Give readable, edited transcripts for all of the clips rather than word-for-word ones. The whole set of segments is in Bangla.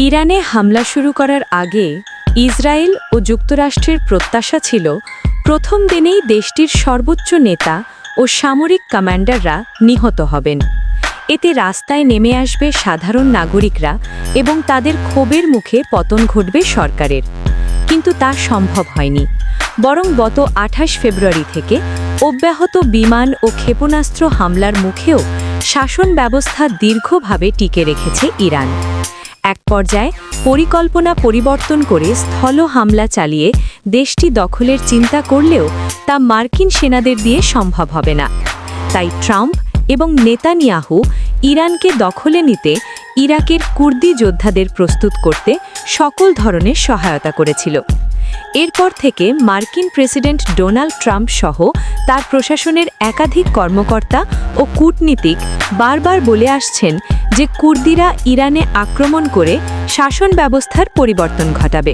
ইরানে হামলা শুরু করার আগে ইসরায়েল ও যুক্তরাষ্ট্রের প্রত্যাশা ছিল প্রথম দিনেই দেশটির সর্বোচ্চ নেতা ও সামরিক কমান্ডাররা নিহত হবেন। এতে রাস্তায় নেমে আসবে সাধারণ নাগরিকরা এবং তাদের ক্ষোভের মুখে পতন ঘটবে সরকারের। কিন্তু তা সম্ভব হয়নি, বরং গত ২৮ ফেব্রুয়ারি থেকে অব্যাহত বিমান ও ক্ষেপণাস্ত্র হামলার মুখেও শাসন ব্যবস্থা দীর্ঘভাবে টিকে রেখেছে ইরান। এক পর্যায়ে পরিকল্পনা পরিবর্তন করে স্থল হামলা চালিয়ে দেশটি দখলের চিন্তা করলেও তা মার্কিন সেনাদের দিয়ে সম্ভব হবে না। তাই ট্রাম্প এবং নেতানিয়াহু ইরানকে দখলে নিতে ইরাকের কুর্দি যোদ্ধাদের প্রস্তুত করতে সকল ধরনের সহায়তা করেছিল। এরপর থেকে মার্কিন প্রেসিডেন্ট ডোনাল্ড ট্রাম্প সহ তার প্রশাসনের একাধিক কর্মকর্তা ও কূটনীতিক বারবার বলে আসছেন যে কুর্দিরা ইরানে আক্রমণ করে শাসন ব্যবস্থার পরিবর্তন ঘটাবে।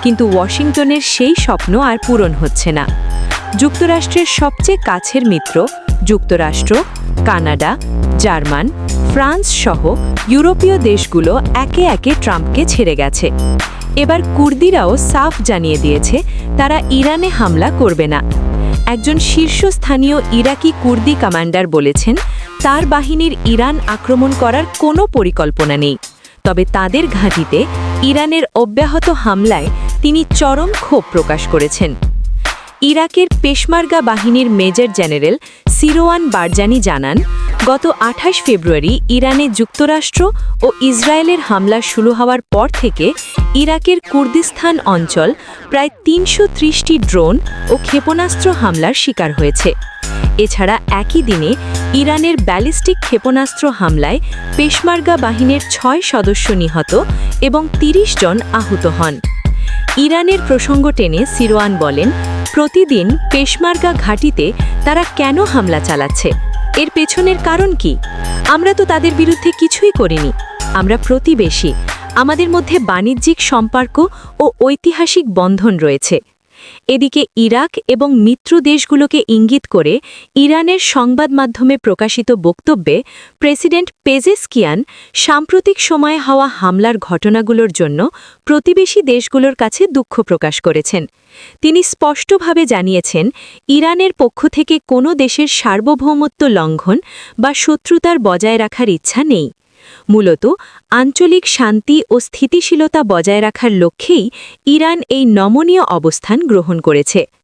কিন্তু ওয়াশিংটনের সেই স্বপ্ন আর পূরণ হচ্ছে না। যুক্তরাষ্ট্রের সবচেয়ে কাছের মিত্র যুক্তরাষ্ট্র, কানাডা, জার্মান, ফ্রান্স সহ ইউরোপীয় দেশগুলো একে একে ট্রাম্পকে ছেড়ে গেছে। এবার কুর্দিরাও সাফ জানিয়ে দিয়েছে তারা ইরানে হামলা করবে না। একজন শীর্ষস্থানীয় ইরাকি কুর্দি কমান্ডার বলেছেন তার বাহিনীর ইরান আক্রমণ করার কোনো পরিকল্পনা নেই, তবে তাদের ঘাঁটিতে ইরানের অব্যাহত হামলায় তিনি চরম ক্ষোভ প্রকাশ করেছেন। ইরাকের পেশমার্গা বাহিনীর মেজর জেনারেল সিরোয়ান বারজানি জানান, গত ২৮ ফেব্রুয়ারি ইরানে যুক্তরাষ্ট্র ও ইসরায়েলের হামলা শুরু হওয়ার পর থেকে ইরাকের কুর্দিস্তান অঞ্চল প্রায় ৩৩০টি ড্রোন ও ক্ষেপণাস্ত্র হামলার শিকার হয়েছে। এছাড়া একই দিনে ইরানের ব্যালিস্টিক ক্ষেপণাস্ত্র হামলায় পেশমার্গা বাহিনীর ৬ সদস্য নিহত এবং ৩০ জন আহত হন। ইরানের প্রসঙ্গ টেনে সিরোয়ান বলেন, প্রতিদিন পেশমার্গা ঘাঁটিতে তারা কেন হামলা চালাচ্ছে, এর পেছনের কারণ কি? আমরা তো তাদের বিরুদ্ধে কিছুই করিনি। আমরা প্রতিবেশী, আমাদের মধ্যে বাণিজ্যিক সম্পর্ক ও ঐতিহাসিক বন্ধন রয়েছে। এদিকে ইরাক এবং মিত্র দেশগুলোকে ইঙ্গিত করে ইরানের সংবাদ মাধ্যমে প্রকাশিত বক্তব্যে প্রেসিডেন্ট পেজেশকিয়ান সাম্প্রতিক সময়ে হওয়া হামলার ঘটনাগুলোর জন্য প্রতিবেশী দেশগুলোর কাছে দুঃখ প্রকাশ করেছেন। তিনি স্পষ্টভাবে জানিয়েছেন, ইরানের পক্ষ থেকে কোনো দেশের সার্বভৌমত্ব লঙ্ঘন বা শত্রুতার বজায় রাখার ইচ্ছা নেই। মূলত আঞ্চলিক শান্তি ও স্থিতিশীলতা বজায় রাখার লক্ষ্যেই ইরান এই নমনীয় অবস্থান গ্রহণ করেছে।